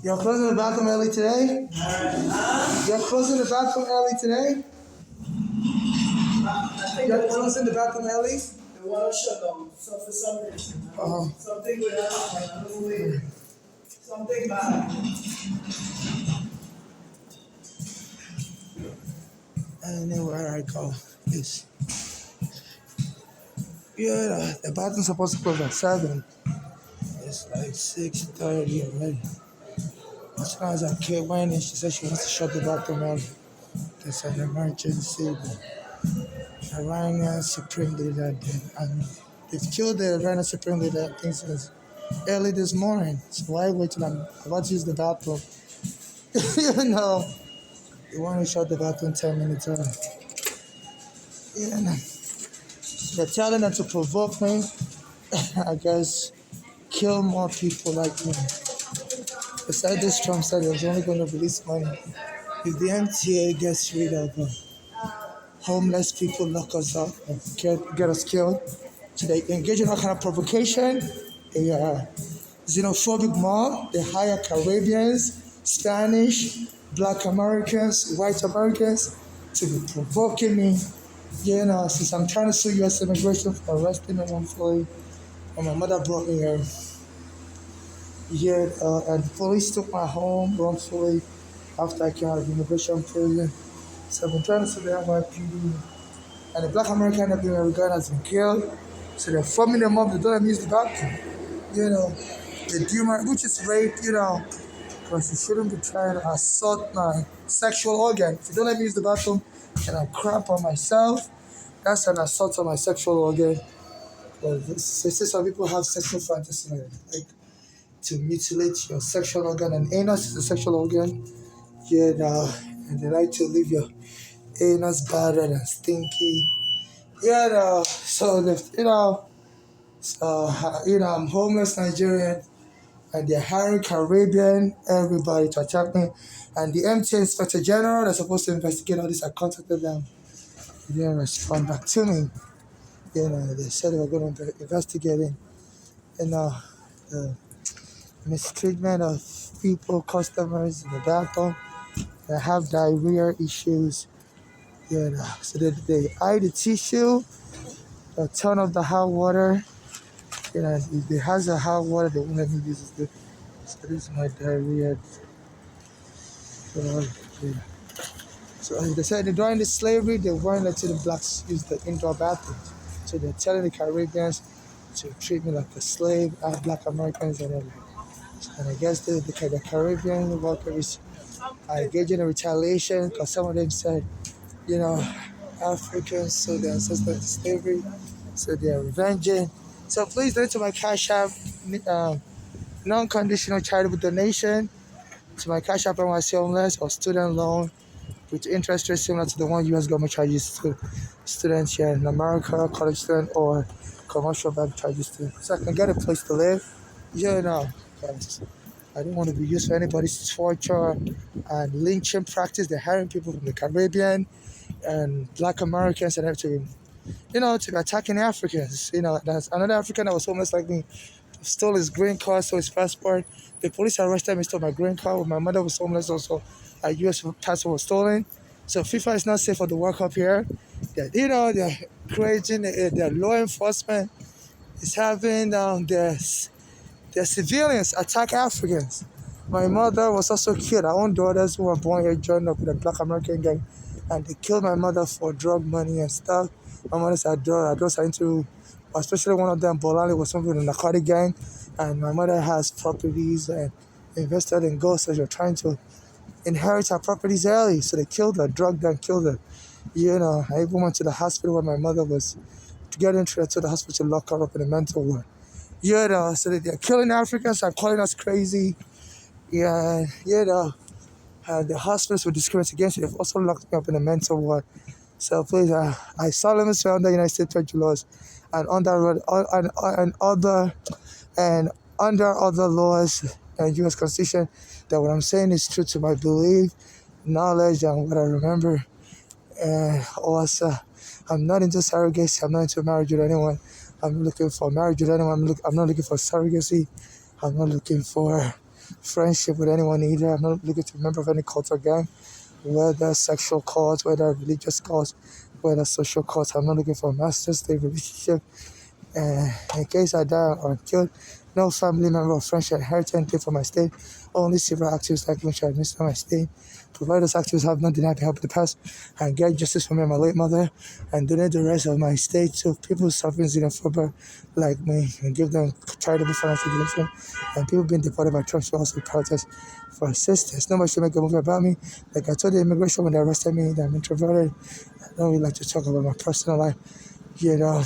You're closing the bathroom early today? You're closing the bathroom early today? You're closing the bathroom early? The water shut down. So for some reason, something will happen. I don't know. Something bad. I don't know where I go. Yes. Yeah, the bathroom's supposed to close at 7. It's like 6:30 already. As soon as I came in, and she said she wants to shut the bathroom early. It's an emergency. But the Rhino Supreme Leader did. And they've killed the Rhino Supreme Leader, I think since early this morning. So why wait till I'm about to use the bathroom? You know, they want to shut the bathroom 10 minutes early. Yeah, no. They're telling them to provoke me. I guess kill more people like me. Besides this, Trump said he was only going to release money if the MTA gets rid of homeless people, lock us up, and get us killed. So they engage in all kind of provocation. They are xenophobic mob. They hire Caribbeans, Spanish, Black Americans, White Americans to be provoking me. You know, since I'm trying to sue U.S. immigration for arresting me wrongfully, and my mother brought me here. Yeah, and the police took my home wrongfully after I came out of immigration prison. So I've been trying to sue the NYPD. And the Black American Ghana has been killed. So they're forming them up. They don't let me use the bathroom. You know, they do my, which is rape, you know, because you shouldn't be trying to assault my sexual organ. If you don't let me use the bathroom and I crap on myself, that's an assault on my sexual organ. They say some people have sexual fantasy, like to mutilate your sexual organ, and anus is a sexual organ. You know, and they like to leave your anus battered and stinky. You know, so I'm homeless Nigerian, and they're hiring Caribbean, everybody to attack me. And the MTA Inspector General that's supposed to investigate all this, I contacted them. They didn't respond back to me. You know, they said they were going to investigate it. The mistreatment of people, customers in the bathroom that have diarrhea issues. You know, so they eye the tissue, they turn off the hot water. You know, if it has a hot water, they won't let me use it. So this is my diarrhea. Yeah. So they said during the slavery, they weren't letting the blacks use the indoor bathrooms. So they're telling the Caribbeans to treat me like a slave, Black Americans and everything. And I guess the Caribbean workers are engaging in retaliation because some of them said, you know, Africans, so their ancestors to slavery, so they're revenging. So please donate to my Cash App, non-conditional charitable donation to my Cash App NYC Homeless or student loan with interest rate similar to the one U.S. government charges to students here in America, college student or commercial bank charges to, so I can get a place to live. You know, guys, I don't want to be used for anybody's torture and lynching practice. They're hiring people from the Caribbean and Black Americans and everything, you know, to be attacking Africans. You know, that's another African that was homeless like me, stole his green card, stole his passport. The police arrested me, stole my green card. My mother was homeless also. A U.S. passport was stolen. So FIFA is not safe for the World Cup here. They're creating, their law enforcement is having their civilians attack Africans. My mother was also killed. Her own daughters who were born here joined up with a Black American gang, and they killed my mother for drug money and stuff. My mother's a drug. Are into, especially one of them, Bolali, was something with a narcotic gang, and my mother has properties and invested in gold, so they're trying to inherit her properties early. So they killed her, drugged her, and killed her. You know, I even went to the hospital where my mother was to get into to the hospital to lock her up in a mental ward. You know, so they're killing Africans and calling us crazy. Yeah, you know, and the hospitals were discriminating against me. They've also locked me up in a mental ward. So please, I solemnly swear under United States federal laws and and under other laws and U.S. Constitution that what I'm saying is true to my belief, knowledge, and what I remember. And also, I'm not into surrogacy. I'm not into marriage with anyone. I'm not looking for marriage with anyone. I'm not looking for surrogacy. I'm not looking for friendship with anyone either. I'm not looking to be a member of any cult or gang, whether sexual cult, whether religious cult, whether social cult. I'm not looking for a master-slave relationship. In case I die or killed, no family member or friend shall inherit anything from my state. Only civil activists like me shall administer my state. Provided those activists have not denied me help in the past, and get justice for me and my late mother, and donate the rest of my estate to people suffering xenophobia like me, and give them charitable financial donation, and people being deported by Trump should also protest for assistance. Nobody should make a movie about me. Like I told the immigration when they arrested me, that I'm introverted. I don't really like to talk about my personal life, you know.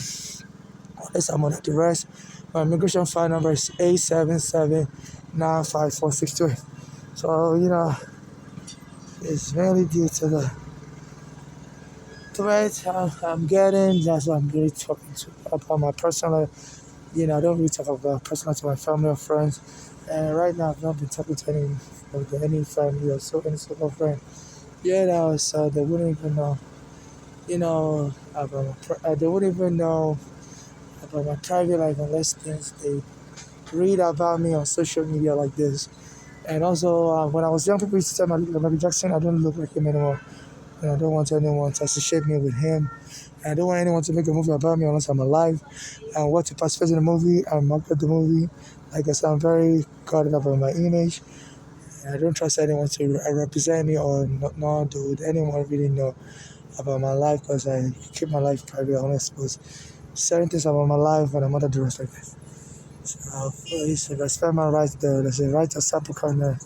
Unless I'm under arrest. My immigration file number is A77954628. So, it's mainly due to the threat I'm getting. That's why I'm really talking about my personal life. I don't really talk about personal to my family or friends. And right now, I've not been talking to any family or any sort of friend. So they wouldn't even know, they wouldn't even know about my private life unless things they read about me on social media like this. And also, when I was young, people used to tell me I look like Michael Jackson. I don't look like him anymore. And I don't want anyone to associate me with him. And I don't want anyone to make a movie about me unless I'm alive. And what to participate in the movie and market the movie. Like I said, I'm very guarded about my image. And I don't trust anyone to represent me or nor do anyone really know about my life because I keep my life private. I don't expose certain things about my life when I'm under duress like this. So please respect my rights. There's a right to sepulchre in the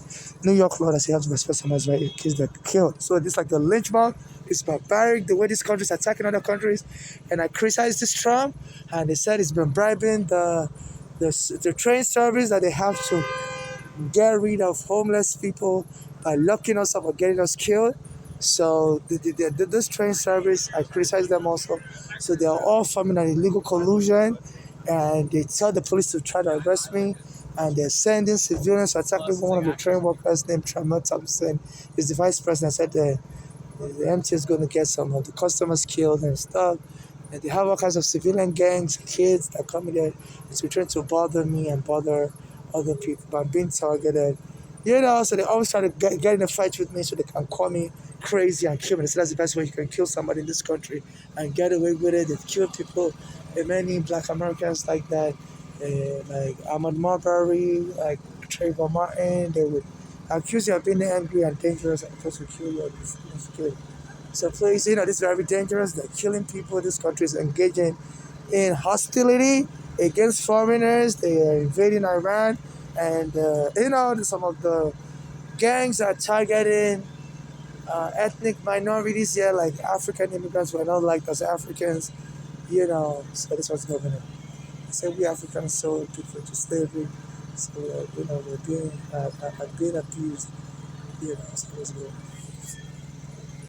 New York law that you have to respect someone's right in case they're killed. So this like the lynch mob. It's barbaric the way these countries are attacking other countries. And I criticized this Trump and they said it's been bribing the train service that they have to get rid of homeless people by locking us up or getting us killed. So this train service, I criticize them also. So they are all forming an illegal collusion, and they tell the police to try to arrest me, and they're sending civilians to attack me. One of the train workers named Tramel Thompson is the vice president. Said the MT is going to get some of the customers killed and stuff. And they have all kinds of civilian gangs, kids that come in there. It's trying to bother me and bother other people. But I'm being targeted. So they always try to get in a fight with me so they can call me crazy and kill me. So that's the best way you can kill somebody in this country and get away with it. They've killed people, many black Americans like that, like Ahmaud Marbury, like Trayvon Martin. They would accuse you of being angry and dangerous and supposed to kill you. So please, this is very dangerous. They're killing people. This country is engaging in hostility against foreigners. They are invading Iran. And, some of the gangs are targeting ethnic minorities here, like African immigrants who are not like us Africans, so this was going on. I said we Africans sold people to slavery, so, we're being abused, so it's good.